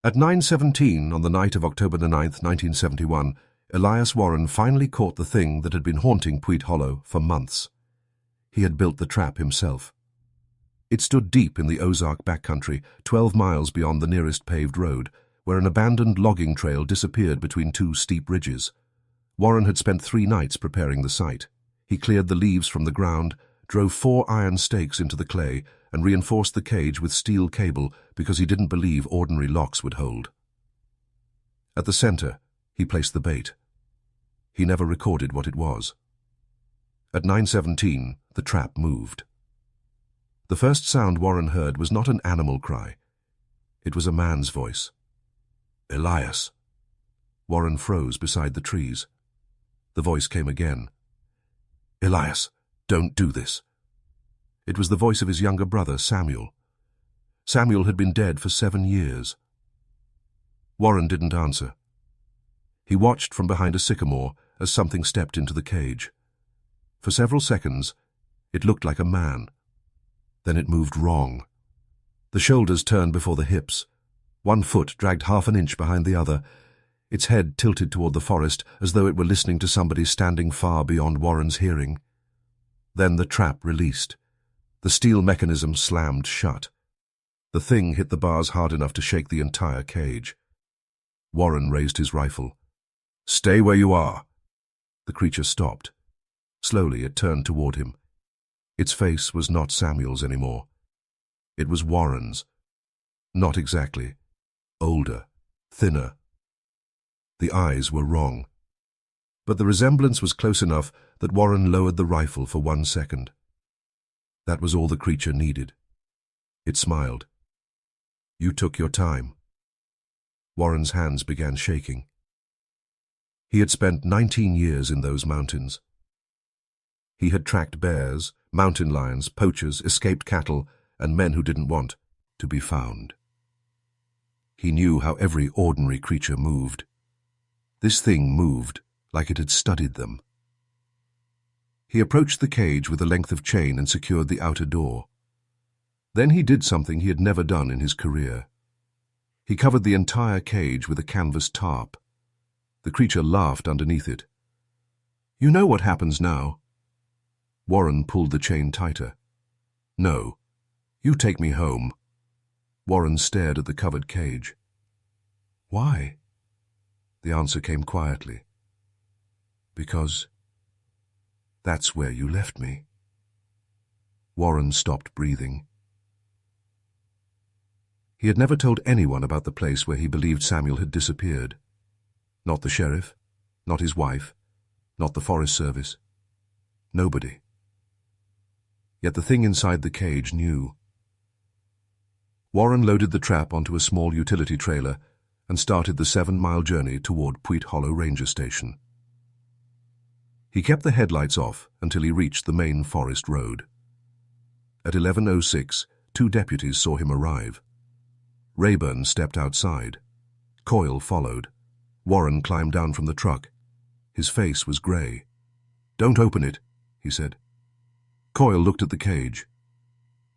At 9:17 on the night of October the 9th, 1971, Elias Warren finally caught the thing that had been haunting Puit Hollow for months. He had built the trap himself. It stood deep in the Ozark backcountry, 12 miles beyond the nearest paved road, where an abandoned logging trail disappeared between two steep ridges. Warren had spent 3 nights preparing the site. He cleared the leaves from the ground, drove 4 iron stakes into the clay, and reinforced the cage with steel cable because he didn't believe ordinary locks would hold. At the center, he placed the bait. He never recorded what it was. At 9:17, the trap moved. The first sound Warren heard was not an animal cry. It was a man's voice. "Elias." Warren froze beside the trees. The voice came again. "Elias, don't do this." It was the voice of his younger brother, Samuel. Samuel had been dead for 7 years. Warren didn't answer. He watched from behind a sycamore as something stepped into the cage. For several seconds, it looked like a man. Then it moved wrong. The shoulders turned before the hips. One foot dragged half an inch behind the other. Its head tilted toward the forest as though it were listening to somebody standing far beyond Warren's hearing. Then the trap released. The steel mechanism slammed shut. The thing hit the bars hard enough to shake the entire cage. Warren raised his rifle. "Stay where you are." The creature stopped. Slowly it turned toward him. Its face was not Samuel's anymore. It was Warren's. Not exactly. Older, thinner. The eyes were wrong. But the resemblance was close enough that Warren lowered the rifle for 1 second. That was all the creature needed. It smiled. "You took your time." Warren's hands began shaking. He had spent 19 years in those mountains. He had tracked bears, mountain lions, poachers, escaped cattle, and men who didn't want to be found. He knew how every ordinary creature moved. This thing moved like it had studied them. He approached the cage with a length of chain and secured the outer door. Then he did something he had never done in his career. He covered the entire cage with a canvas tarp. The creature laughed underneath it. "You know what happens now." Warren pulled the chain tighter. "No. You take me home." Warren stared at the covered cage. "Why?" The answer came quietly. "Because that's where you left me." Warren stopped breathing. He had never told anyone about the place where he believed Samuel had disappeared. Not the sheriff, not his wife, not the Forest Service. Nobody. Yet the thing inside the cage knew. Warren loaded the trap onto a small utility trailer and started the 7-mile journey toward Puit Hollow Ranger Station. He kept the headlights off until he reached the main forest road. At 11:06, 2 deputies saw him arrive. Rayburn stepped outside. Coyle followed. Warren climbed down from the truck. His face was gray. "Don't open it," he said. Coyle looked at the cage.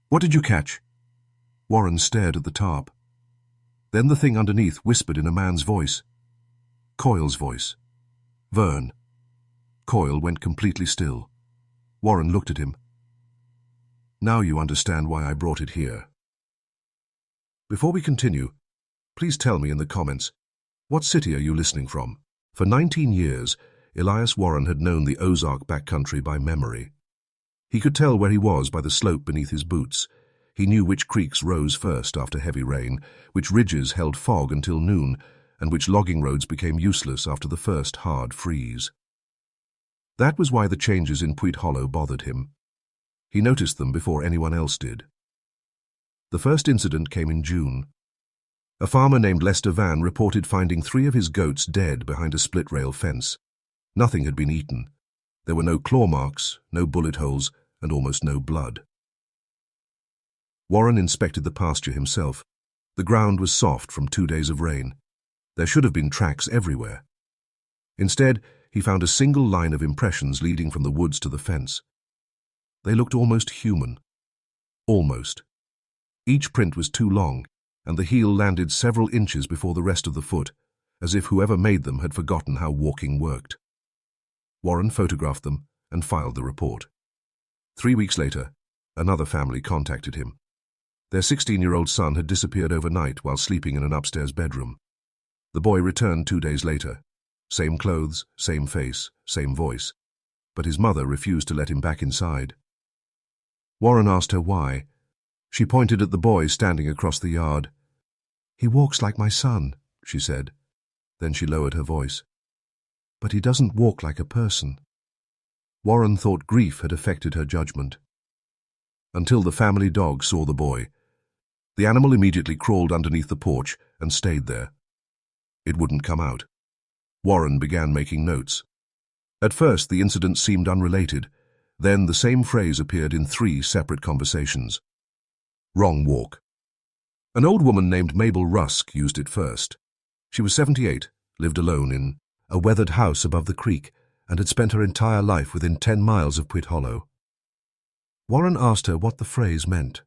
"What did you catch?" Warren stared at the tarp. Then the thing underneath whispered in a man's voice. Coyle's voice. "Vern." Coyle went completely still. Warren looked at him. "Now you understand why I brought it here." Before we continue, please tell me in the comments, what city are you listening from? For 19 years, Elias Warren had known the Ozark backcountry by memory. He could tell where he was by the slope beneath his boots. He knew which creeks rose first after heavy rain, which ridges held fog until noon, and which logging roads became useless after the first hard freeze. That was why the changes in Puit Hollow bothered him. He noticed them before anyone else did. The first incident came in June. A farmer named Lester Van reported finding 3 of his goats dead behind a split-rail fence. Nothing had been eaten. There were no claw marks, no bullet holes, and almost no blood. Warren inspected the pasture himself. The ground was soft from 2 days of rain. There should have been tracks everywhere. Instead, he found a single line of impressions leading from the woods to the fence. They looked almost human. Almost. Each print was too long, and the heel landed several inches before the rest of the foot, as if whoever made them had forgotten how walking worked. Warren photographed them and filed the report. 3 weeks later, another family contacted him. Their 16-year-old son had disappeared overnight while sleeping in an upstairs bedroom. The boy returned 2 days later. Same clothes, same face, same voice. But his mother refused to let him back inside. Warren asked her why. She pointed at the boy standing across the yard. "He walks like my son," she said. Then she lowered her voice. "But he doesn't walk like a person." Warren thought grief had affected her judgment. Until the family dog saw the boy. The animal immediately crawled underneath the porch and stayed there. It wouldn't come out. Warren began making notes. At first, the incident seemed unrelated. Then the same phrase appeared in 3 separate conversations. Wrong walk. An old woman named Mabel Rusk used it first. She was 78, lived alone in a weathered house above the creek, and had spent her entire life within 10 miles of Puit Hollow. Warren asked her what the phrase meant.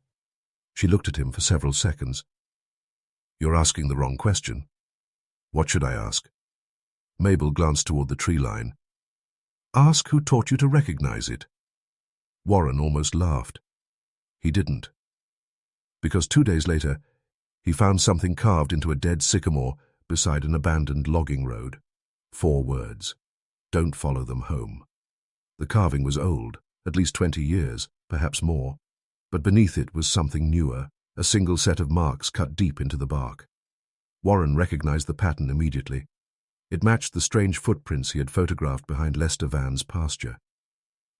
She looked at him for several seconds. "You're asking the wrong question." "What should I ask?" Mabel glanced toward the tree line. "Ask who taught you to recognize it." Warren almost laughed. He didn't. Because 2 days later, he found something carved into a dead sycamore beside an abandoned logging road. 4 words. "Don't follow them home." The carving was old, at least 20 years, perhaps more, but beneath it was something newer, a single set of marks cut deep into the bark. Warren recognized the pattern immediately. It matched the strange footprints he had photographed behind Lester Van's pasture.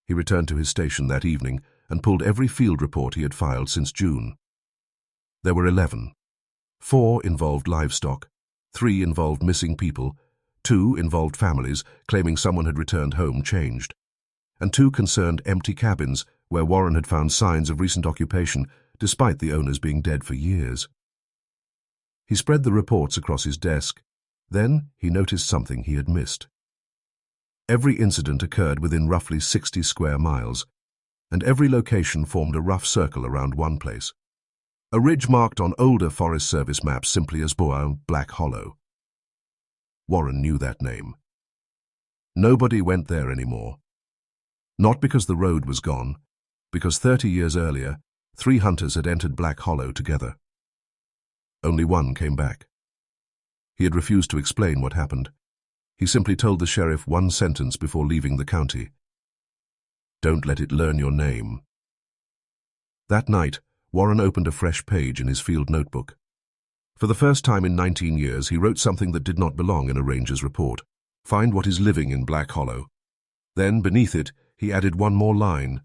He returned to his station that evening and pulled every field report he had filed since June. There were 11. 4 involved livestock, 3 involved missing people, 2 involved families claiming someone had returned home changed, and 2 concerned empty cabins where Warren had found signs of recent occupation despite the owners being dead for years. He spread the reports across his desk. Then he noticed something he had missed. Every incident occurred within roughly 60 square miles, and every location formed a rough circle around one place. A ridge marked on older Forest Service maps simply as Black Hollow. Warren knew that name. Nobody went there anymore. Not because the road was gone, because 30 years earlier, 3 hunters had entered Black Hollow together. Only one came back. He had refused to explain what happened. He simply told the sheriff one sentence before leaving the county. "Don't let it learn your name." That night, Warren opened a fresh page in his field notebook. For the first time in 19 years, he wrote something that did not belong in a ranger's report. "Find what is living in Black Hollow." Then, beneath it, he added one more line.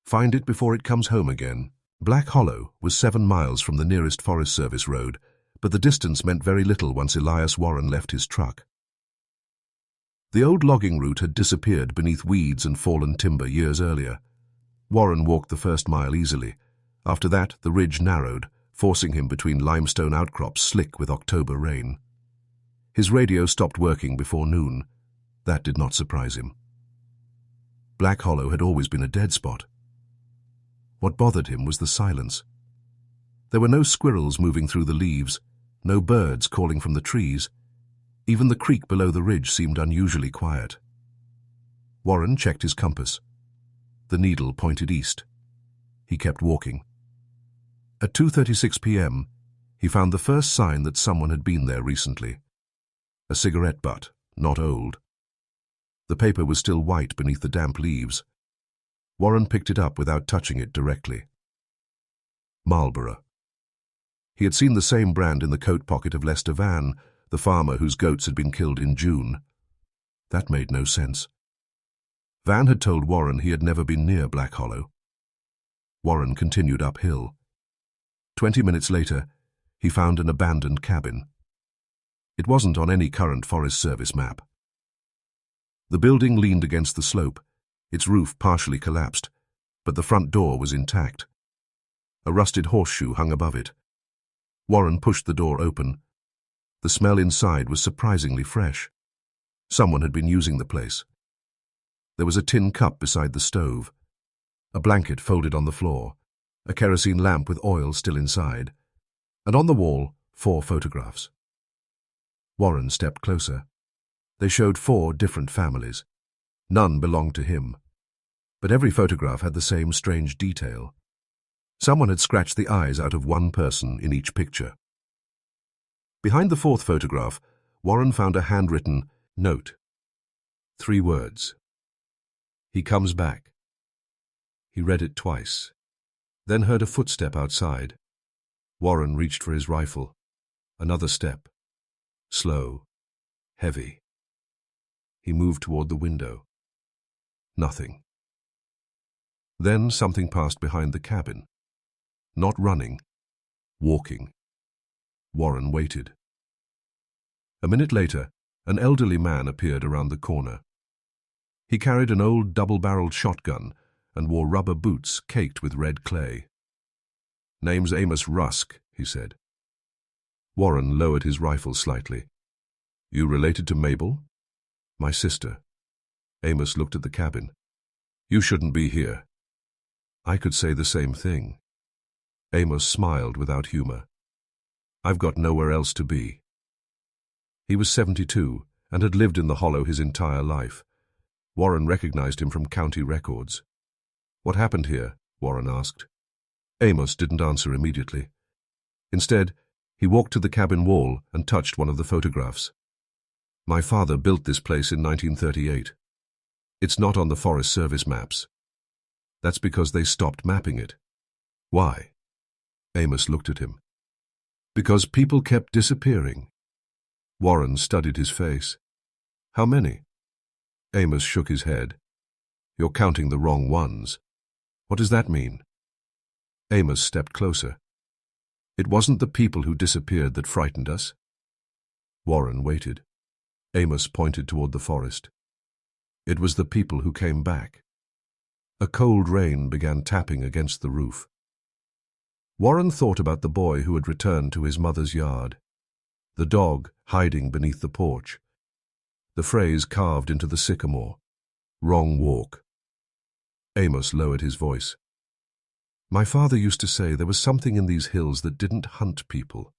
"Find it before it comes home again." Black Hollow was 7 miles from the nearest Forest Service road, but the distance meant very little once Elias Warren left his truck. The old logging route had disappeared beneath weeds and fallen timber years earlier. Warren walked the first mile easily. After that, the ridge narrowed, forcing him between limestone outcrops slick with October rain. His radio stopped working before noon. That did not surprise him. Black Hollow had always been a dead spot. What bothered him was the silence. There were no squirrels moving through the leaves, no birds calling from the trees. Even the creek below the ridge seemed unusually quiet. Warren checked his compass. The needle pointed east. He kept walking. At 2:36 p.m., he found the first sign that someone had been there recently. A cigarette butt, not old. The paper was still white beneath the damp leaves. Warren picked it up without touching it directly. Marlboro. He had seen the same brand in the coat pocket of Lester Van, the farmer whose goats had been killed in June. That made no sense. Van had told Warren he had never been near Black Hollow. Warren continued uphill. 20 minutes later, he found an abandoned cabin. It wasn't on any current Forest Service map. The building leaned against the slope, its roof partially collapsed, but the front door was intact. A rusted horseshoe hung above it. Warren pushed the door open. The smell inside was surprisingly fresh. Someone had been using the place. There was a tin cup beside the stove, a blanket folded on the floor, a kerosene lamp with oil still inside, and on the wall, 4 photographs. Warren stepped closer. They showed 4 different families. None belonged to him. But every photograph had the same strange detail. Someone had scratched the eyes out of one person in each picture. Behind the 4th photograph, Warren found a handwritten note. 3 words. He comes back. He read it twice, then heard a footstep outside. Warren reached for his rifle. Another step. Slow. Heavy. He moved toward the window. Nothing. Then something passed behind the cabin. Not running. Walking. Warren waited. A minute later, an elderly man appeared around the corner. He carried an old double-barreled shotgun and wore rubber boots caked with red clay. "Name's Amos Rusk," he said. Warren lowered his rifle slightly. "You related to Mabel?" "My sister." Amos looked at the cabin. "You shouldn't be here." I could say the same thing. Amos smiled without humor. "I've got nowhere else to be." He was 72 and had lived in the Hollow his entire life. Warren recognized him from county records. "What happened here?" Warren asked. Amos didn't answer immediately. Instead, he walked to the cabin wall and touched one of the photographs. "My father built this place in 1938. It's not on the Forest Service maps. That's because they stopped mapping it." "Why?" Amos looked at him. "Because people kept disappearing." Warren studied his face. "How many?" Amos shook his head. "You're counting the wrong ones." "What does that mean?" Amos stepped closer. "It wasn't the people who disappeared that frightened us." Warren waited. Amos pointed toward the forest. "It was the people who came back." A cold rain began tapping against the roof. Warren thought about the boy who had returned to his mother's yard, the dog hiding beneath the porch, the phrase carved into the sycamore, "Wrong walk." Amos lowered his voice. "My father used to say there was something in these hills that didn't hunt people."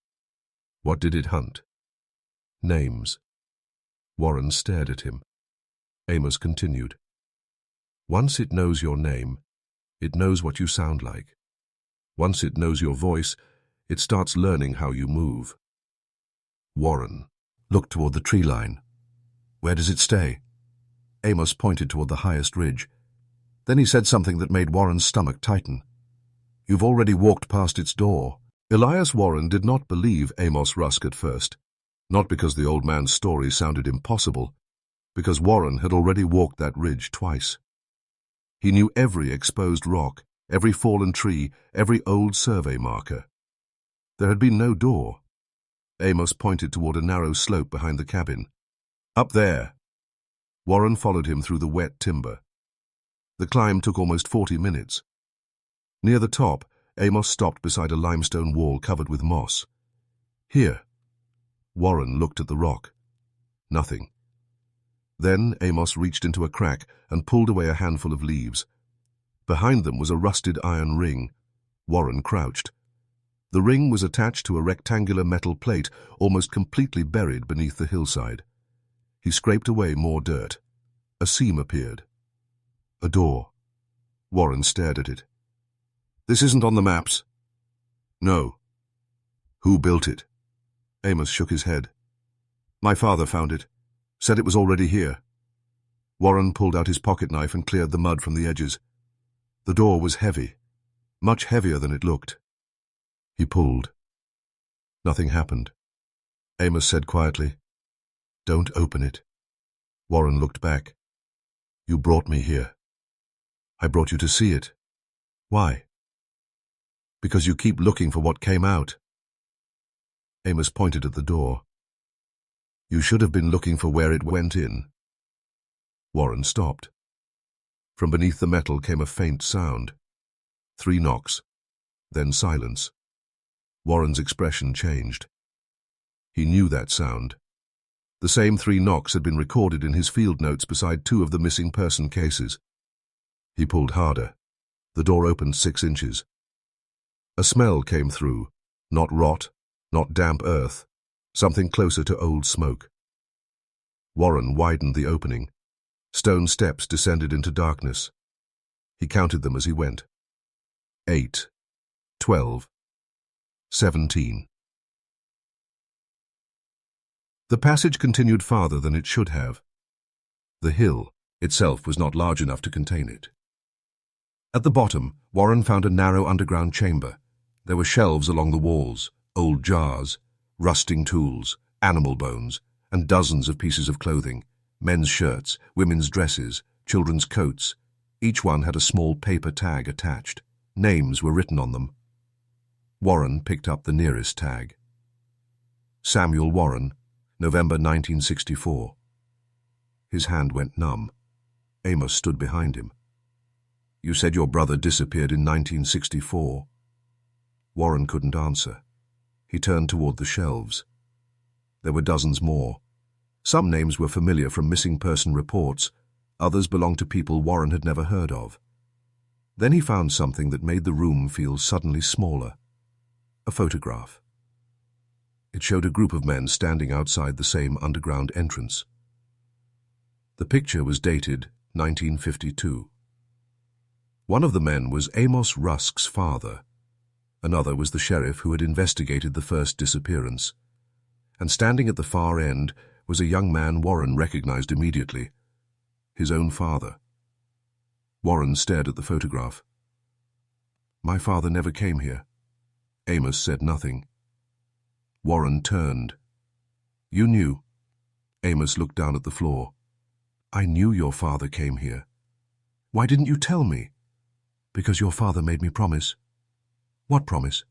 "What did it hunt?" "Names." Warren stared at him. Amos continued. "Once it knows your name, it knows what you sound like. Once it knows your voice, it starts learning how you move." Warren looked toward the tree line. "Where does it stay?" Amos pointed toward the highest ridge. Then he said something that made Warren's stomach tighten. "You've already walked past its door." Elias Warren did not believe Amos Rusk at first, not because the old man's story sounded impossible, because Warren had already walked that ridge twice. He knew every exposed rock, every fallen tree, every old survey marker. There had been no door. Amos pointed toward a narrow slope behind the cabin. "Up there." Warren followed him through the wet timber. The climb took almost 40 minutes. Near the top, Amos stopped beside a limestone wall covered with moss. "Here." Warren looked at the rock. Nothing. Then Amos reached into a crack and pulled away a handful of leaves. Behind them was a rusted iron ring. Warren crouched. The ring was attached to a rectangular metal plate almost completely buried beneath the hillside. He scraped away more dirt. A seam appeared. A door. Warren stared at it. "This isn't on the maps." "No." "Who built it?" Amos shook his head. "My father found it. Said it was already here." Warren pulled out his pocket knife and cleared the mud from the edges. The door was heavy, much heavier than it looked. He pulled. Nothing happened. Amos said quietly, "Don't open it." Warren looked back. "You brought me here." "I brought you to see it." "Why?" "Because you keep looking for what came out." Amos pointed at the door. "You should have been looking for where it went in." Warren stopped. From beneath the metal came a faint sound. 3 knocks, then silence. Warren's expression changed. He knew that sound. The same 3 knocks had been recorded in his field notes beside 2 of the missing person cases. He pulled harder. The door opened 6 inches. A smell came through, not rot, Not damp earth, something closer to old smoke. Warren widened the opening. Stone steps descended into darkness. He counted them as he went. 8, 12, 17. The passage continued farther than it should have. The hill itself was not large enough to contain it. At the bottom, Warren found a narrow underground chamber. There were shelves along the walls, old jars, rusting tools, animal bones, and dozens of pieces of clothing, men's shirts, women's dresses, children's coats. Each one had a small paper tag attached. Names were written on them. Warren picked up the nearest tag. Samuel Warren, November 1964. His hand went numb. Amos stood behind him. You said your brother disappeared in 1964. Warren couldn't answer. He turned toward the shelves. There were dozens more. Some names were familiar from missing person reports. Others belonged to people Warren had never heard of. Then he found something that made the room feel suddenly smaller. A photograph. It showed a group of men standing outside the same underground entrance. The picture was dated 1952. One of the men was Amos Rusk's father. Another was the sheriff who had investigated the first disappearance. And standing at the far end was a young man Warren recognized immediately. His own father. Warren stared at the photograph. My father never came here. Amos said nothing. Warren turned. You knew. Amos looked down at the floor. I knew your father came here. Why didn't you tell me? Because your father made me promise. What promise?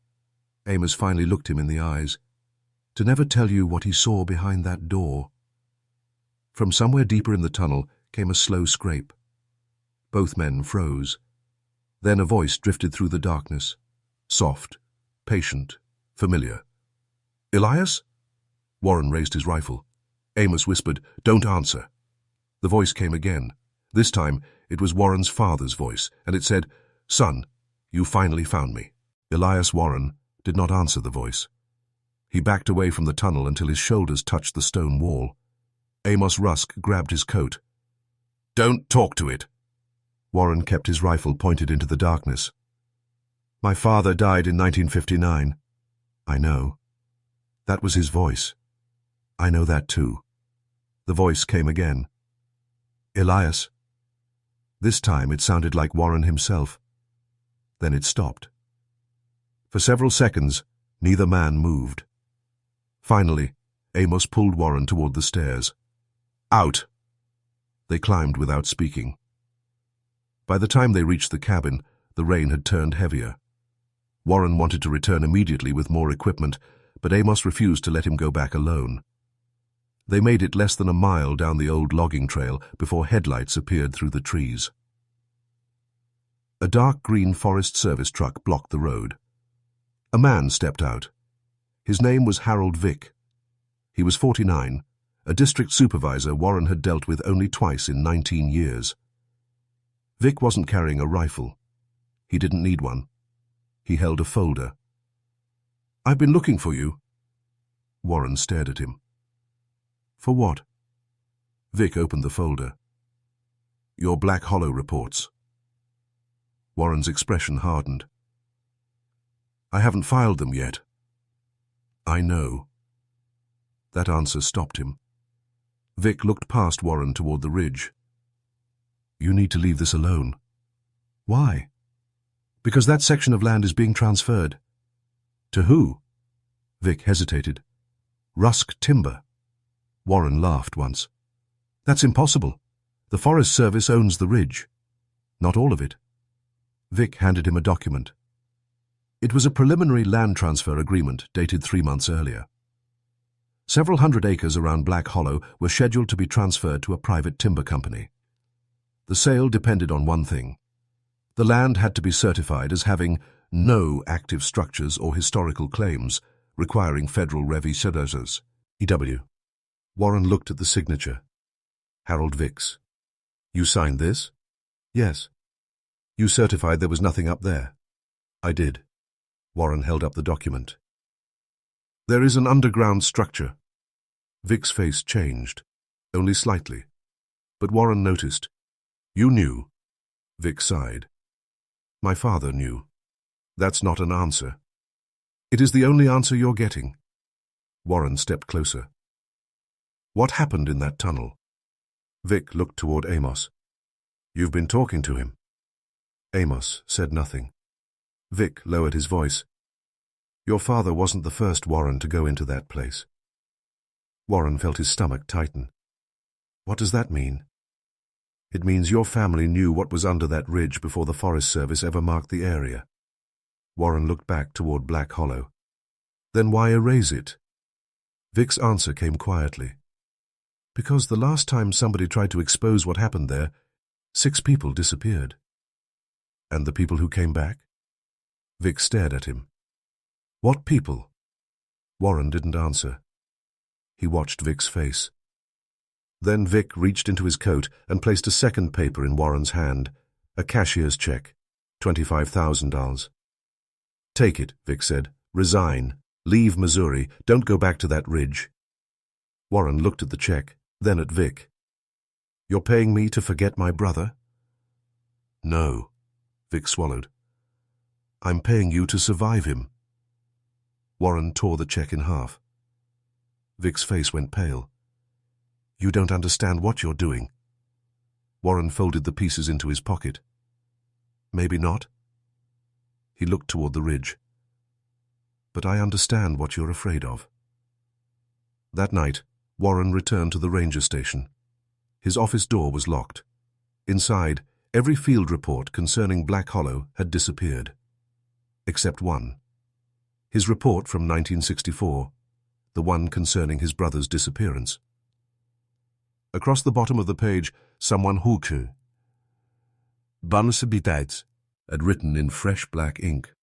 Amos finally looked him in the eyes. To never tell you what he saw behind that door. From somewhere deeper in the tunnel came a slow scrape. Both men froze. Then a voice drifted through the darkness. Soft, patient, familiar. Elias? Warren raised his rifle. Amos whispered, Don't answer. The voice came again. This time it was Warren's father's voice, and it said, Son, you finally found me. Elias Warren did not answer the voice. He backed away from the tunnel until his shoulders touched the stone wall. Amos Rusk grabbed his coat. Don't talk to it. Warren kept his rifle pointed into the darkness. My father died in 1959. I know. That was his voice. I know that too. The voice came again. Elias. This time it sounded like Warren himself. Then it stopped. For several seconds, neither man moved. Finally, Amos pulled Warren toward the stairs. Out! They climbed without speaking. By the time they reached the cabin, the rain had turned heavier. Warren wanted to return immediately with more equipment, but Amos refused to let him go back alone. They made it less than a mile down the old logging trail before headlights appeared through the trees. A dark green Forest Service truck blocked the road. A man stepped out. His name was Harold Vick. He was 49, a district supervisor Warren had dealt with only twice in 19 years. Vick wasn't carrying a rifle. He didn't need one. He held a folder. I've been looking for you. Warren stared at him. For what? Vick opened the folder. Your Black Hollow reports. Warren's expression hardened. I haven't filed them yet. I know. That answer stopped him. Vick looked past Warren toward the ridge. You need to leave this alone. Why? Because that section of land is being transferred. To who? Vick hesitated. Rusk Timber. Warren laughed once. That's impossible. The Forest Service owns the ridge. Not all of it. Vick handed him a document. It was a preliminary land transfer agreement dated 3 months earlier. Several hundred acres around Black Hollow were scheduled to be transferred to a private timber company. The sale depended on one thing. The land had to be certified as having no active structures or historical claims requiring federal reassigned. E.W. Warren looked at the signature. Harold Vick's. You signed this? Yes. You certified there was nothing up there? I did. Warren held up the document. There is an underground structure. Vic's face changed, only slightly. But Warren noticed. You knew. Vic sighed. My father knew. That's not an answer. It is the only answer you're getting. Warren stepped closer. What happened in that tunnel? Vic looked toward Amos. You've been talking to him. Amos said nothing. Vic lowered his voice. Your father wasn't the first Warren to go into that place. Warren felt his stomach tighten. What does that mean? It means your family knew what was under that ridge before the Forest Service ever marked the area. Warren looked back toward Black Hollow. Then why erase it? Vic's answer came quietly. Because the last time somebody tried to expose what happened there, 6 people disappeared. And the people who came back? Vic stared at him. What people? Warren didn't answer. He watched Vic's face. Then Vic reached into his coat and placed a second paper in Warren's hand, a cashier's check, $25,000. Take it, Vic said. Resign. Leave Missouri. Don't go back to that ridge. Warren looked at the check, then at Vic. You're paying me to forget my brother? No, Vic swallowed. I'm paying you to survive him. Warren tore the check in half. Vic's face went pale. You don't understand what you're doing. Warren folded the pieces into his pocket. Maybe not. He looked toward the ridge. But I understand what you're afraid of. That night, Warren returned to the ranger station. His office door was locked. Inside, every field report concerning Black Hollow had disappeared. Except one. His report from 1964, the one concerning his brother's disappearance. Across the bottom of the page, someone Huke, Banusabitites, had written in fresh black ink.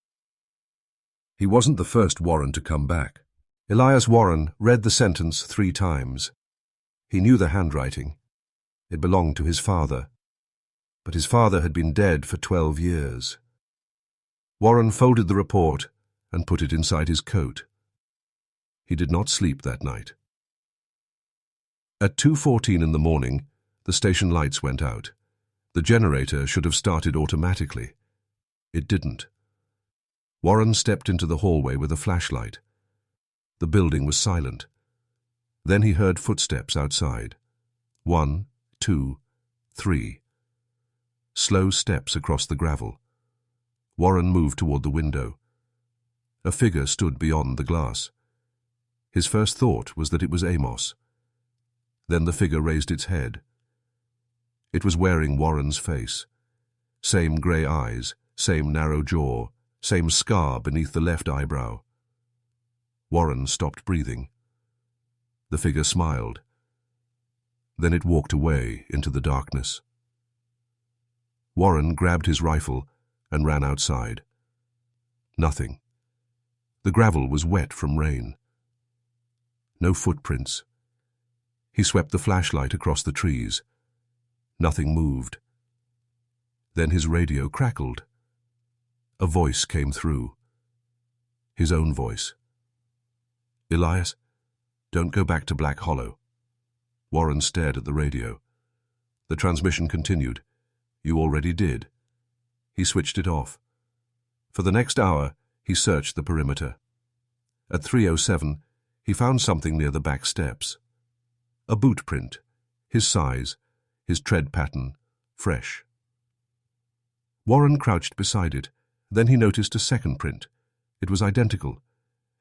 He wasn't the first Warren to come back. Elias Warren read the sentence 3 times. He knew the handwriting. It belonged to his father. But his father had been dead for 12 years. Warren folded the report and put it inside his coat. He did not sleep that night. At 2:14 in the morning, the station lights went out. The generator should have started automatically. It didn't. Warren stepped into the hallway with a flashlight. The building was silent. Then he heard footsteps outside. 1, 2, 3. Slow steps across the gravel. Warren moved toward the window. A figure stood beyond the glass. His first thought was that it was Amos. Then the figure raised its head. It was wearing Warren's face. Same grey eyes, same narrow jaw, same scar beneath the left eyebrow. Warren stopped breathing. The figure smiled. Then it walked away into the darkness. Warren grabbed his rifle and ran outside. Nothing. The gravel was wet from rain. No footprints. He swept the flashlight across the trees. Nothing moved. Then his radio crackled. A voice came through. His own voice. Elias, don't go back to Black Hollow. Warren stared at the radio. The transmission continued. You already did. He switched it off. For the next hour, he searched the perimeter. At 3:07, he found something near the back steps. A boot print, his size, his tread pattern, fresh. Warren crouched beside it. Then he noticed a second print. It was identical,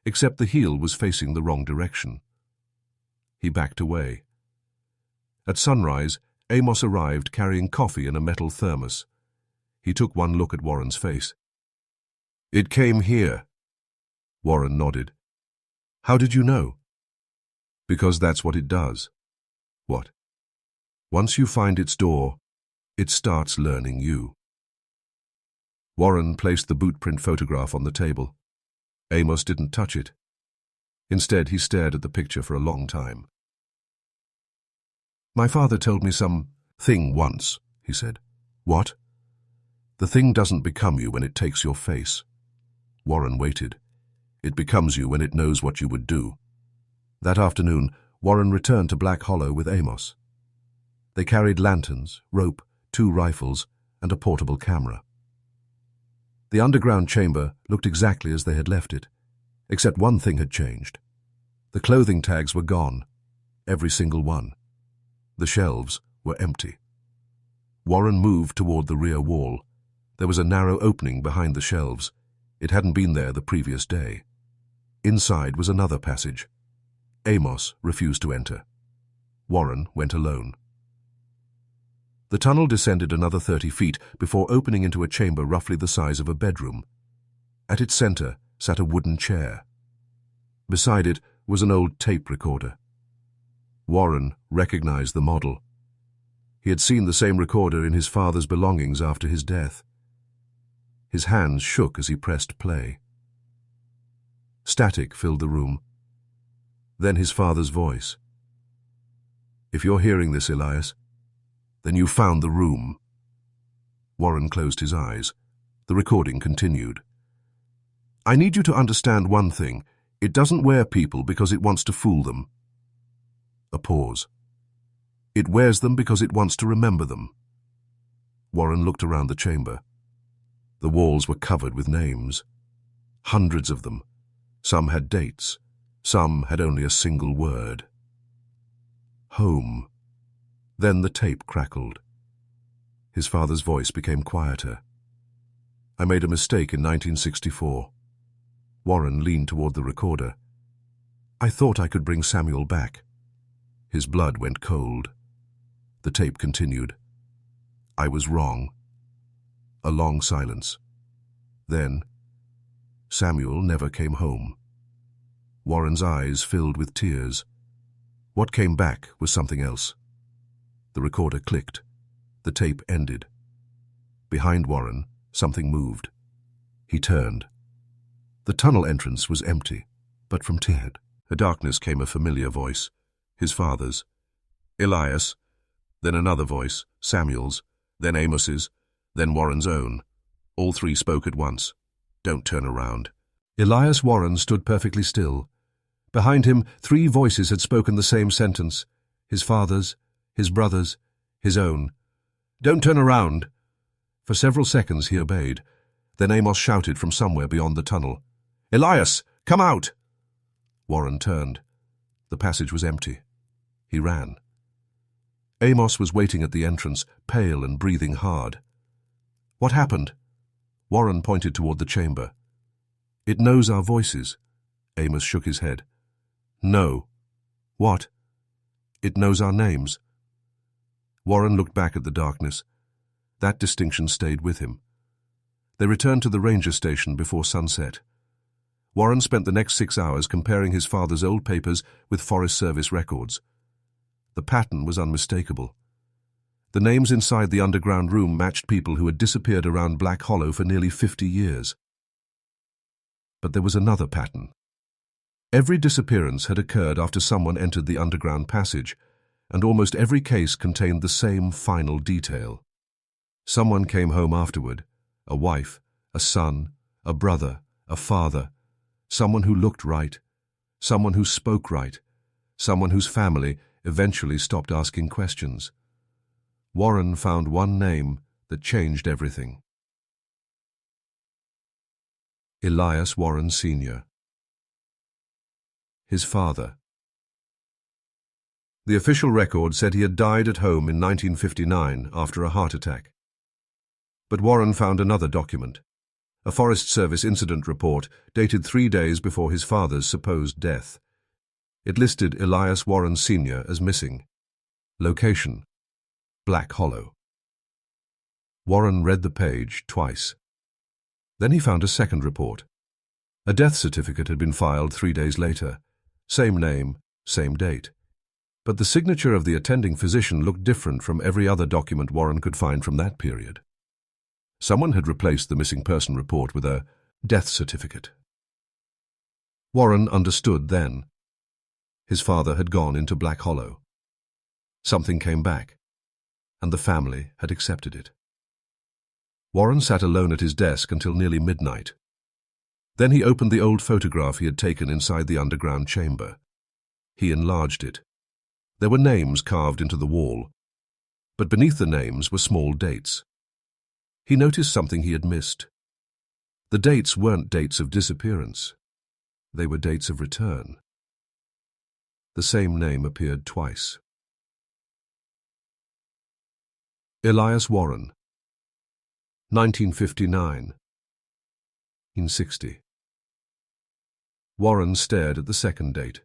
except the heel was facing the wrong direction. He backed away. At sunrise, Amos arrived carrying coffee in a metal thermos. He took one look at Warren's face. It came here. Warren nodded. How did you know? Because that's what it does. What? Once you find its door, it starts learning you. Warren placed the bootprint photograph on the table. Amos didn't touch it. Instead, he stared at the picture for a long time. My father told me some thing once, he said. What? The thing doesn't become you when it takes your face. Warren waited. It becomes you when it knows what you would do. That afternoon, Warren returned to Black Hollow with Amos. They carried lanterns, rope, 2 rifles, and a portable camera. The underground chamber looked exactly as they had left it, except one thing had changed. The clothing tags were gone, every single one. The shelves were empty. Warren moved toward the rear wall. There was a narrow opening behind the shelves. It hadn't been there the previous day. Inside was another passage. Amos refused to enter. Warren went alone. The tunnel descended another 30 feet before opening into a chamber roughly the size of a bedroom. At its center sat a wooden chair. Beside it was an old tape recorder. Warren recognized the model. He had seen the same recorder in his father's belongings after his death. His hands shook as he pressed play. Static filled the room. Then his father's voice. "If you're hearing this, Elias, then you found the room." Warren closed his eyes. The recording continued. "I need you to understand one thing. It doesn't wear people because it wants to fool them." A pause. "It wears them because it wants to remember them." Warren looked around the chamber. The walls were covered with names. Hundreds of them. Some had dates. Some had only a single word. Home. Then the tape crackled. His father's voice became quieter. "I made a mistake in 1964. Warren leaned toward the recorder. "I thought I could bring Samuel back." His blood went cold. The tape continued. "I was wrong." A long silence. Then, Samuel never came home. Warren's eyes filled with tears. What came back was something else. The recorder clicked. The tape ended. Behind Warren, something moved. He turned. The tunnel entrance was empty, but from Ted, a darkness came a familiar voice, his father's. "Elias," then another voice, Samuel's, then Amos's, then Warren's own. All 3 spoke at once. "Don't turn around." Elias Warren stood perfectly still. Behind him, 3 voices had spoken the same sentence, his father's, his brother's, his own. "Don't turn around." For several seconds he obeyed. Then Amos shouted from somewhere beyond the tunnel, "Elias, come out!" Warren turned. The passage was empty. He ran. Amos was waiting at the entrance, pale and breathing hard. "What happened?" Warren pointed toward the chamber. "It knows our voices." Amos shook his head. "No." "What?" "It knows our names." Warren looked back at the darkness. That distinction stayed with him. They returned to the ranger station before sunset. Warren spent the next 6 hours comparing his father's old papers with Forest Service records. The pattern was unmistakable. The names inside the underground room matched people who had disappeared around Black Hollow for nearly 50 years. But there was another pattern. Every disappearance had occurred after someone entered the underground passage, and almost every case contained the same final detail. Someone came home afterward, a wife, a son, a brother, a father, someone who looked right, someone who spoke right, someone whose family eventually stopped asking questions. Warren found one name that changed everything. Elias Warren Sr. His father. The official record said he had died at home in 1959 after a heart attack. But Warren found another document, a Forest Service incident report dated 3 days before his father's supposed death. It listed Elias Warren Sr. as missing. Location: Black Hollow. Warren read the page twice. Then he found a second report. A death certificate had been filed 3 days later. Same name, same date. But the signature of the attending physician looked different from every other document Warren could find from that period. Someone had replaced the missing person report with a death certificate. Warren understood then. His father had gone into Black Hollow. Something came back, and the family had accepted it. Warren sat alone at his desk until nearly midnight. Then he opened the old photograph he had taken inside the underground chamber. He enlarged it. There were names carved into the wall, but beneath the names were small dates. He noticed something he had missed. The dates weren't dates of disappearance. They were dates of return. The same name appeared twice. Elias Warren, 1959, 1960. Warren stared at the second date.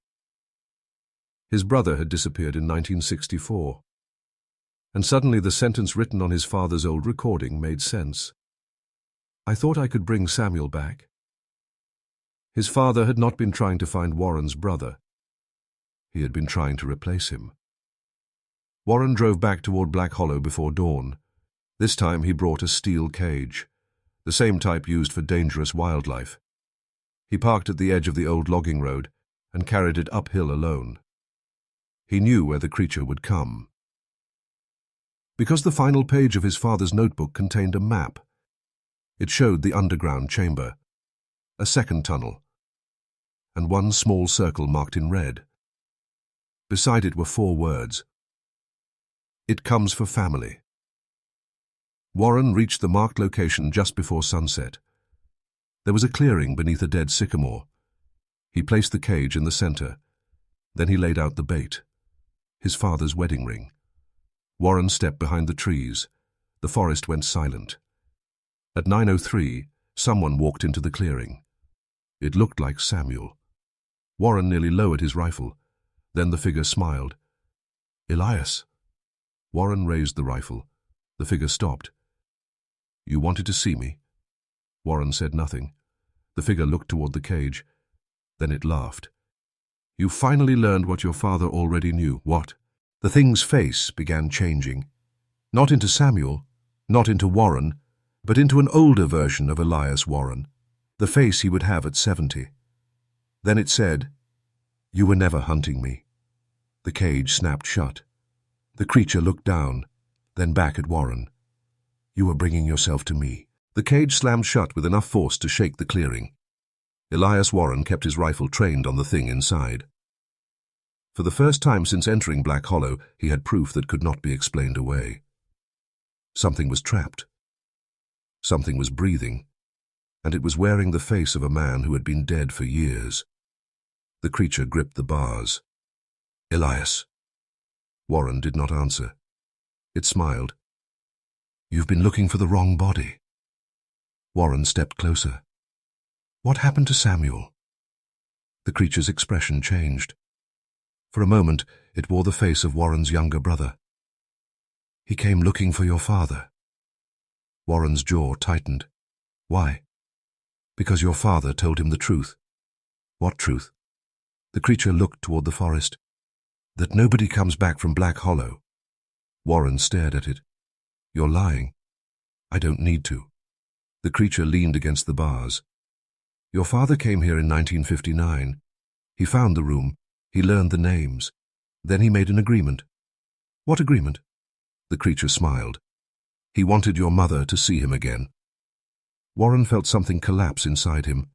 His brother had disappeared in 1964, and suddenly the sentence written on his father's old recording made sense. I thought I could bring Samuel back. His father had not been trying to find Warren's brother. He had been trying to replace him. Warren drove back toward Black Hollow before dawn. This time he brought a steel cage, the same type used for dangerous wildlife. He parked at the edge of the old logging road and carried it uphill alone. He knew where the creature would come. Because the final page of his father's notebook contained a map. It showed the underground chamber, a second tunnel, and one small circle marked in red. Beside it were 4 words. It comes for family. Warren reached the marked location just before sunset. There was a clearing beneath a dead sycamore. He placed the cage in the center. Then he laid out the bait, his father's wedding ring. Warren stepped behind the trees. The forest went silent. At 9:03, someone walked into the clearing. It looked like Samuel. Warren nearly lowered his rifle. Then the figure smiled. Elias. Warren raised the rifle. The figure stopped. You wanted to see me? Warren said nothing. The figure looked toward the cage. Then it laughed. You finally learned what your father already knew. What? The thing's face began changing. Not into Samuel, not into Warren, but into an older version of Elias Warren, the face he would have at 70. Then it said, You were never hunting me. The cage snapped shut. The creature looked down, then back at Warren. You were bringing yourself to me. The cage slammed shut with enough force to shake the clearing. Elias Warren kept his rifle trained on the thing inside. For the first time since entering Black Hollow, he had proof that could not be explained away. Something was trapped. Something was breathing, and it was wearing the face of a man who had been dead for years. The creature gripped the bars. Elias. Warren did not answer. It smiled. You've been looking for the wrong body. Warren stepped closer. What happened to Samuel? The creature's expression changed. For a moment, it wore the face of Warren's younger brother. He came looking for your father. Warren's jaw tightened. Why? Because your father told him the truth. What truth? The creature looked toward the forest. That nobody comes back from Black Hollow. Warren stared at it. You're lying. I don't need to. The creature leaned against the bars. Your father came here in 1959. He found the room. He learned the names. Then he made an agreement. What agreement? The creature smiled. He wanted your mother to see him again. Warren felt something collapse inside him.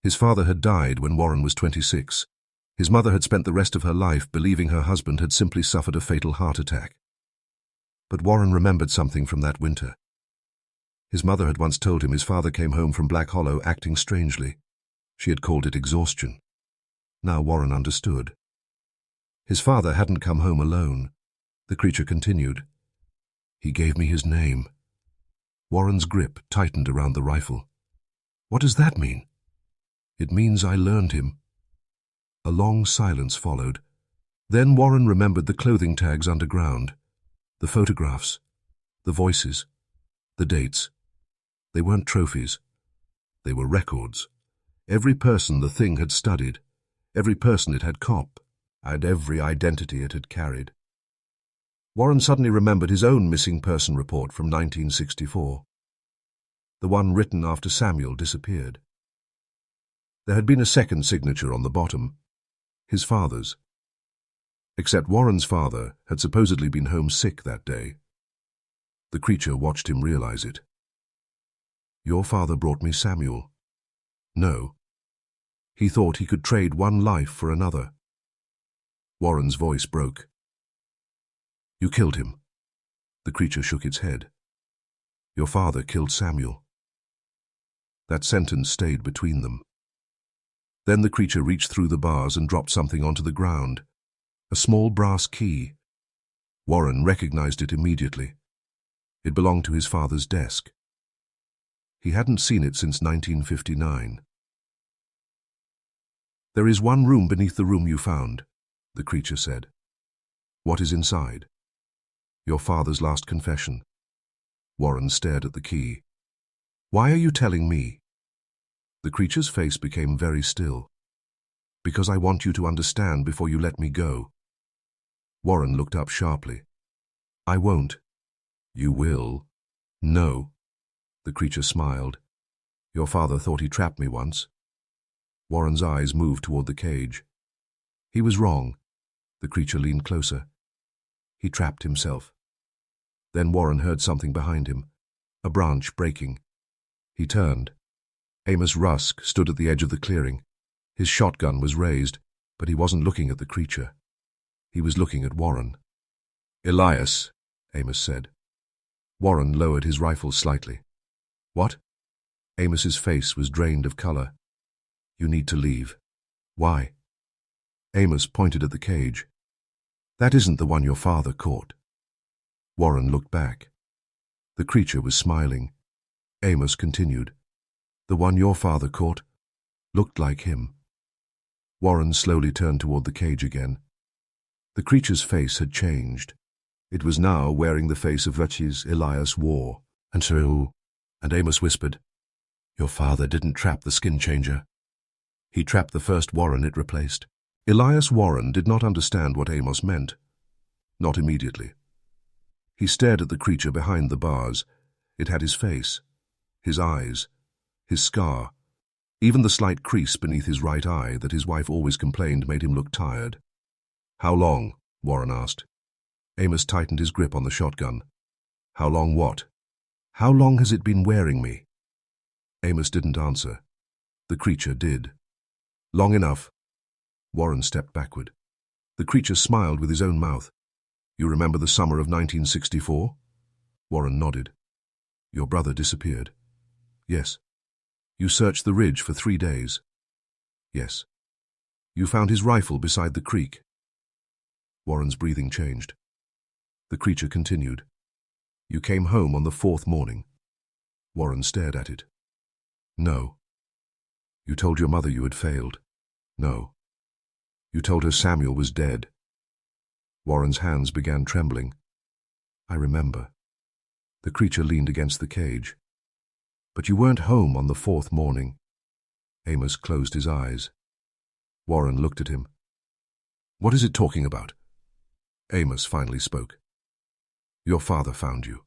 His father had died when Warren was 26. His mother had spent the rest of her life believing her husband had simply suffered a fatal heart attack. But Warren remembered something from that winter. His mother had once told him his father came home from Black Hollow acting strangely. She had called it exhaustion. Now Warren understood. His father hadn't come home alone. The creature continued. He gave me his name. Warren's grip tightened around the rifle. What does that mean? It means I learned him. A long silence followed. Then Warren remembered the clothing tags underground, the photographs, the voices, the dates. They weren't trophies. They were records. Every person the thing had studied, every person it had copped, and every identity it had carried. Warren suddenly remembered his own missing person report from 1964, the one written after Samuel disappeared. There had been a second signature on the bottom, his father's. Except Warren's father had supposedly been homesick that day. The creature watched him realize it. Your father brought me Samuel. No. He thought he could trade one life for another. Warren's voice broke. You killed him. The creature shook its head. Your father killed Samuel. That sentence stayed between them. Then the creature reached through the bars and dropped something onto the ground. A small brass key. Warren recognized it immediately. It belonged to his father's desk. He hadn't seen it since 1959. There is one room beneath the room you found, the creature said. What is inside? Your father's last confession. Warren stared at the key. Why are you telling me? The creature's face became very still. Because I want you to understand before you let me go. Warren looked up sharply. I won't. You will. No. The creature smiled. Your father thought he trapped me once. Warren's eyes moved toward the cage. He was wrong. The creature leaned closer. He trapped himself. Then Warren heard something behind him, a branch breaking. He turned. Amos Rusk stood at the edge of the clearing. His shotgun was raised, but he wasn't looking at the creature. He was looking at Warren. Elias, Amos said. Warren lowered his rifle slightly. What? Amos's face was drained of color. You need to leave. Why? Amos pointed at the cage. That isn't the one your father caught. Warren looked back. The creature was smiling. Amos continued. The one your father caught looked like him. Warren slowly turned toward the cage again. The creature's face had changed. It was now wearing the face of which Elias wore. And Amos whispered, Your father didn't trap the skin changer. He trapped the first Warren it replaced. Elias Warren did not understand what Amos meant. Not immediately. He stared at the creature behind the bars. It had his face, his eyes, his scar. Even the slight crease beneath his right eye that his wife always complained made him look tired. How long? Warren asked. Amos tightened his grip on the shotgun. How long what? How long has it been wearing me? Amos didn't answer. The creature did. Long enough. Warren stepped backward. The creature smiled with his own mouth. You remember the summer of 1964? Warren nodded. Your brother disappeared. Yes. You searched the ridge for 3 days. Yes. You found his rifle beside the creek. Warren's breathing changed. The creature continued. You came home on the 4th morning. Warren stared at it. No. You told your mother you had failed. No. You told her Samuel was dead. Warren's hands began trembling. I remember. The creature leaned against the cage. But you weren't home on the 4th morning. Amos closed his eyes. Warren looked at him. What is it talking about? Amos finally spoke. Your father found you.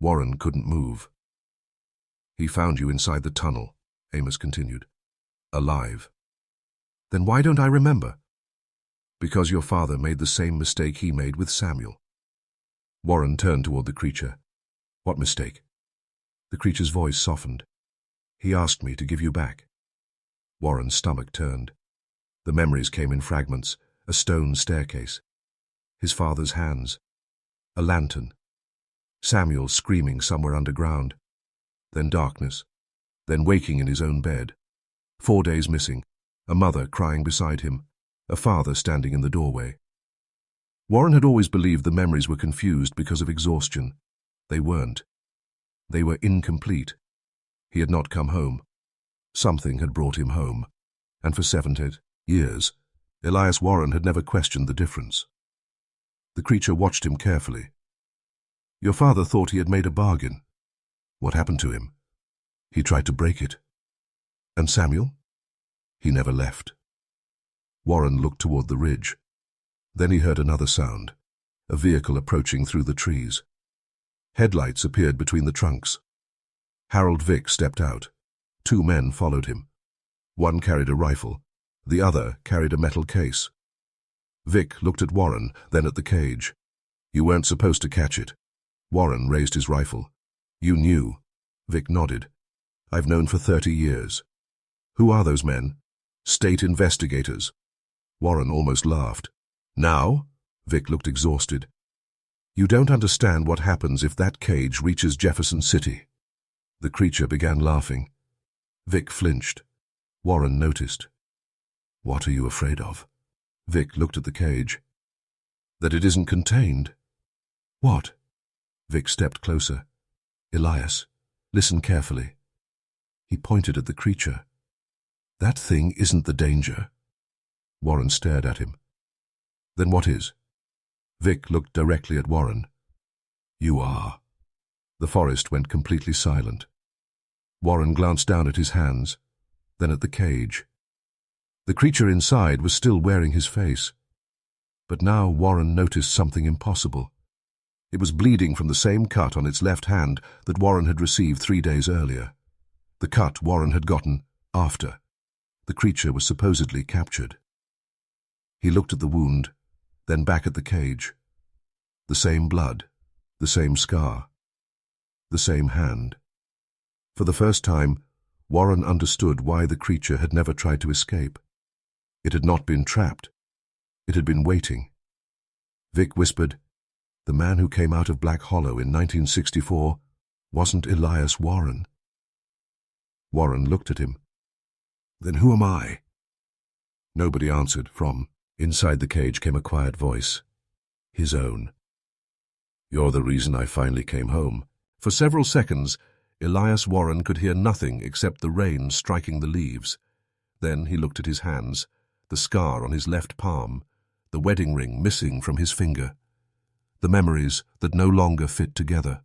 Warren couldn't move. He found you inside the tunnel, Amos continued. Alive. Then why don't I remember? Because your father made the same mistake he made with Samuel. Warren turned toward the creature. What mistake? The creature's voice softened. He asked me to give you back. Warren's stomach turned. The memories came in fragments, a stone staircase. His father's hands. A lantern. Samuel screaming somewhere underground. Then darkness. Then waking in his own bed. 4 days missing. A mother crying beside him. A father standing in the doorway. Warren had always believed the memories were confused because of exhaustion. They weren't. They were incomplete. He had not come home. Something had brought him home. And for 70 years, Elias Warren had never questioned the difference. The creature watched him carefully. Your father thought he had made a bargain. What happened to him? He tried to break it. And Samuel? He never left. Warren looked toward the ridge. Then he heard another sound, a vehicle approaching through the trees. Headlights appeared between the trunks. Harold Vick stepped out. 2 men followed him. One carried a rifle. The other carried a metal case. Vick looked at Warren, then at the cage. You weren't supposed to catch it. Warren raised his rifle. You knew. Vick nodded. I've known for 30 years. Who are those men? State investigators. Warren almost laughed. Now? Vic looked exhausted. You don't understand what happens if that cage reaches Jefferson City. The creature began laughing. Vic flinched. Warren noticed. What are you afraid of? Vic looked at the cage. That it isn't contained. What? Vic stepped closer. Elias, listen carefully. He pointed at the creature. That thing isn't the danger. Warren stared at him. Then what is? Vic looked directly at Warren. You are. The forest went completely silent. Warren glanced down at his hands, then at the cage. The creature inside was still wearing his face. But now Warren noticed something impossible. It was bleeding from the same cut on its left hand that Warren had received 3 days earlier. The cut Warren had gotten after the creature was supposedly captured. He looked at the wound, then back at the cage. The same blood, the same scar, the same hand. For the first time, Warren understood why the creature had never tried to escape. It had not been trapped. It had been waiting. Vic whispered, the man who came out of Black Hollow in 1964 wasn't Elias Warren. Warren looked at him. Then who am I? Nobody answered. From inside the cage came a quiet voice. His own. You're the reason I finally came home. For several seconds, Elias Warren could hear nothing except the rain striking the leaves. Then he looked at his hands, the scar on his left palm, the wedding ring missing from his finger, the memories that no longer fit together.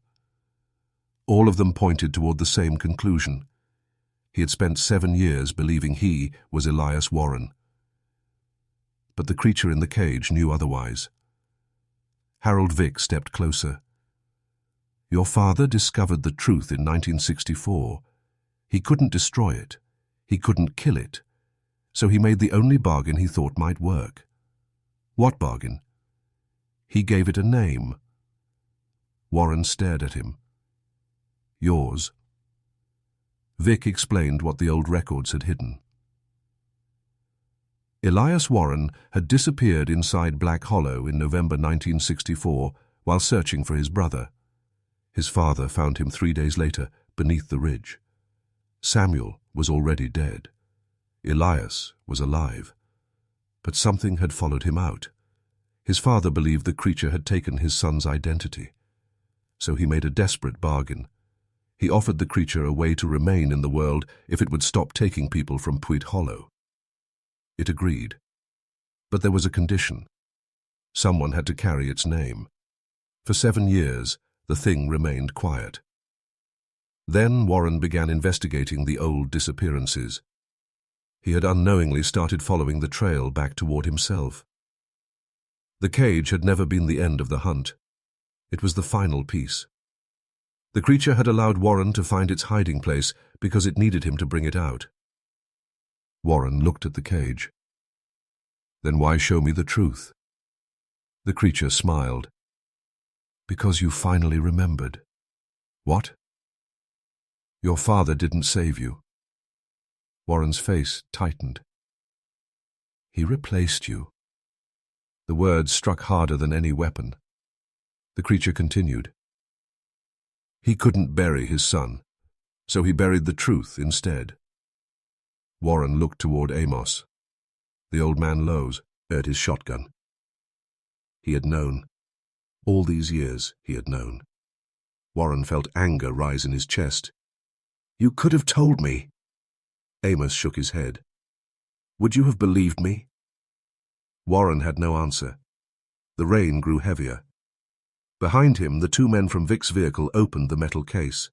All of them pointed toward the same conclusion. He had spent 7 years believing he was Elias Warren. But the creature in the cage knew otherwise. Harold Vick stepped closer. Your father discovered the truth in 1964. He couldn't destroy it. He couldn't kill it. So he made the only bargain he thought might work. What bargain? He gave it a name. Warren stared at him. Yours. Vic explained what the old records had hidden. Elias Warren had disappeared inside Black Hollow in November 1964 while searching for his brother. His father found him 3 days later beneath the ridge. Samuel was already dead. Elias was alive. But something had followed him out. His father believed the creature had taken his son's identity. So he made a desperate bargain. He offered the creature a way to remain in the world if it would stop taking people from Puit Hollow. It agreed. But there was a condition. Someone had to carry its name. For 7 years, the thing remained quiet. Then Warren began investigating the old disappearances. He had unknowingly started following the trail back toward himself. The cage had never been the end of the hunt. It was the final piece. The creature had allowed Warren to find its hiding place because it needed him to bring it out. Warren looked at the cage. Then why show me the truth? The creature smiled. Because you finally remembered. What? Your father didn't save you. Warren's face tightened. He replaced you. The words struck harder than any weapon. The creature continued. He couldn't bury his son, so he buried the truth instead. Warren looked toward Amos. The old man Lowe's at his shotgun. He had known. All these years he had known. Warren felt anger rise in his chest. You could have told me. Amos shook his head. Would you have believed me? Warren had no answer. The rain grew heavier. Behind him, the 2 men from Vic's vehicle opened the metal case.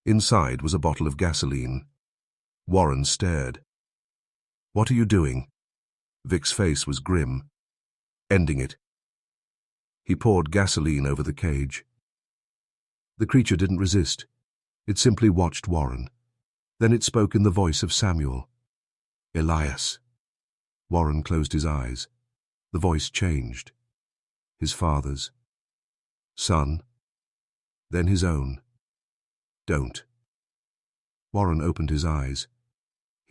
Inside was a bottle of gasoline. Warren stared. What are you doing? Vic's face was grim. Ending it. He poured gasoline over the cage. The creature didn't resist. It simply watched Warren. Then it spoke in the voice of Samuel. Elias. Warren closed his eyes. The voice changed. His father's. Son. Then his own. Don't. Warren opened his eyes.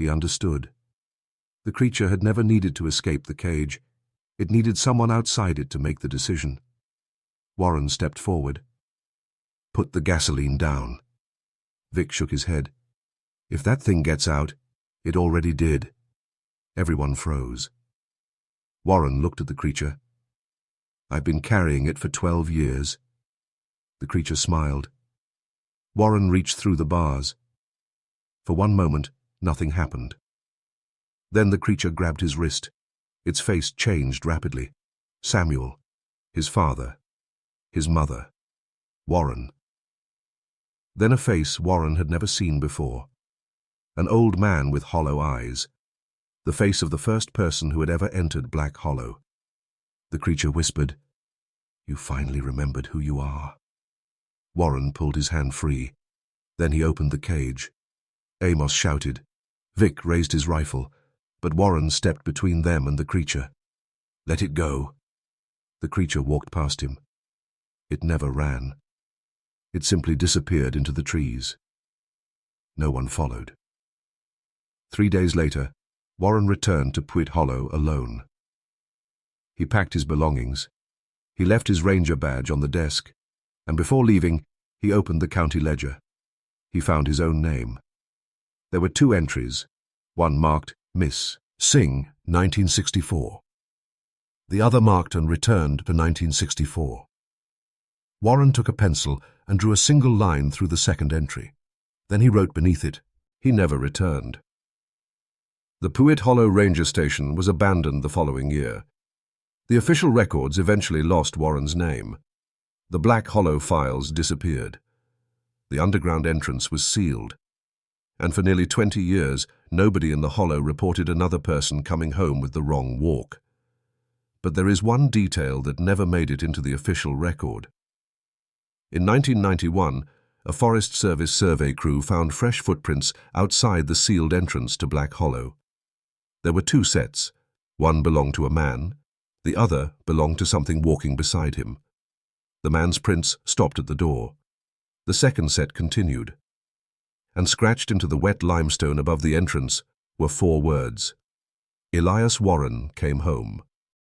He understood. The creature had never needed to escape the cage. It needed someone outside it to make the decision. Warren stepped forward. "Put the gasoline down." Vic shook his head. "If that thing gets out, it already did." Everyone froze. Warren looked at the creature. "I've been carrying it for 12 years. The creature smiled. Warren reached through the bars. For one moment, nothing happened. Then the creature grabbed his wrist. Its face changed rapidly. Samuel, his father, his mother, Warren. Then a face Warren had never seen before. An old man with hollow eyes. The face of the first person who had ever entered Black Hollow. The creature whispered, "You finally remembered who you are." Warren pulled his hand free. Then he opened the cage. Amos shouted. Vic raised his rifle, but Warren stepped between them and the creature. "Let it go." The creature walked past him. It never ran. It simply disappeared into the trees. No one followed. 3 days later, Warren returned to Puit Hollow alone. He packed his belongings. He left his ranger badge on the desk, and before leaving, he opened the county ledger. He found his own name. There were 2 entries, one marked Miss Singh, 1964. The other marked and returned to 1964. Warren took a pencil and drew a single line through the second entry. Then he wrote beneath it, "He never returned." The Puit Hollow Ranger Station was abandoned the following year. The official records eventually lost Warren's name. The Black Hollow files disappeared. The underground entrance was sealed. And for nearly 20 years, nobody in the Hollow reported another person coming home with the wrong walk. But there is one detail that never made it into the official record. In 1991, a Forest Service survey crew found fresh footprints outside the sealed entrance to Black Hollow. There were 2 sets. One belonged to a man. The other belonged to something walking beside him. The man's prints stopped at the door. The second set continued. And scratched into the wet limestone above the entrance were 4 words. Elias Warren came home.